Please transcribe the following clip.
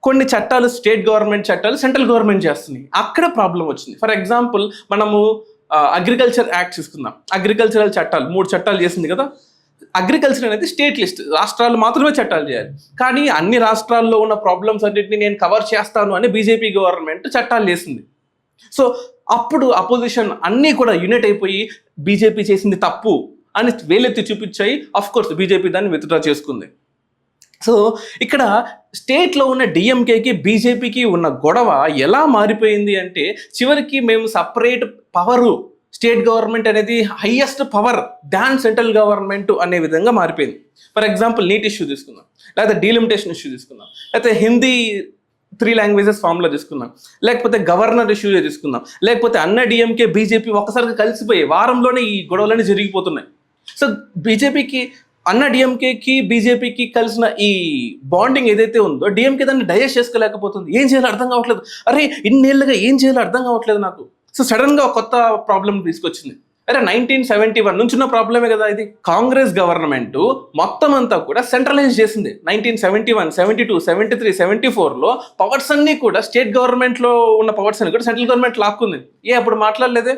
కొన్ని చట్టాలు state government చట్టాలు సెంట్రల్ గవర్నమెంట్ చేస్తుంది. అక్కడ ప్రాబ్లం వచ్చింది. ఫర్ ఎగ్జాంపుల్ మనము అగ్రికల్చర్ యాక్ట్ తీసుకుందాం. అగ్రికల్చరల్ చట్టాలు 3 చట్టాలు చేసింది కదా. అగ్రికల్చర్ అనేది స్టేట్ లిస్ట్, రాష్ట్రాలు మాత్రమే చట్టాలు చేయాలి. కానీ అన్ని రాష్ట్రాల్లో ఉన్న ప్రాబ్లమ్స్ అన్నింటినీ నేను కవర్ చేస్తాను అని బీజేపీ గవర్నమెంట్ చట్టాలు చేసింది. సో అప్పుడు అపోజిషన్ అన్నీ కూడా యూనిట్ అయిపోయి బీజేపీ చేసింది తప్పు అని వేలెత్తి చూపించాయి. అఫ్ కోర్స్ బీజేపీ దాన్ని విత్డ్రా చేసుకుంది. సో ఇక్కడ స్టేట్లో ఉన్న డిఎంకేకి బీజేపీకి ఉన్న గొడవ ఎలా మారిపోయింది అంటే చివరికి మేము సపరేట్ పవరు, స్టేట్ గవర్నమెంట్ అనేది హైయెస్ట్ పవర్ దాన్ సెంట్రల్ గవర్నమెంట్ అనే విధంగా మారిపోయింది. ఫర్ ఎగ్జాంపుల్ నీట్ ఇష్యూ తీసుకుందాం, లేకపోతే డీలిమిటేషన్ ఇష్యూ తీసుకుందాం, లేకపోతే హిందీ 3 లాంగ్వేజెస్ ఫామ్లో తీసుకుందాం, లేకపోతే గవర్నర్ ఇష్యూ తీసుకుందాం, లేకపోతే అన్న డిఎంకే బీజేపీ ఒక్కసారిగా కలిసిపోయి వారంలోనే ఈ గొడవలన్నీ జరిగిపోతున్నాయి. సో బీజేపీకి అన్న డిఎంకేకి బీజేపీకి కలిసిన ఈ బాండింగ్ ఏదైతే ఉందో డిఎంకే దాన్ని డైజెస్ట్ చేసుకోలేకపోతుంది. ఏం చేయాలో అర్థం కావట్లేదు. అరే ఇన్నేళ్ళుగా ఏం చేయాలో అర్థం కావట్లేదు నాకు. సో సడన్గా కొత్త ప్రాబ్లం తీసుకొచ్చింది. అరే 1971 నుంచి ఉన్న ప్రాబ్లమే కదా ఇది. కాంగ్రెస్ గవర్నమెంట్ మొత్తం అంతా కూడా సెంట్రలైజ్ చేసింది. 1971, 72, 73, 74లో పవర్స్ అన్నీ కూడా స్టేట్ గవర్నమెంట్లో ఉన్న పవర్స్ అన్ని కూడా సెంట్రల్ గవర్నమెంట్ లాక్కుంది. అప్పుడు మాట్లాడలేదే.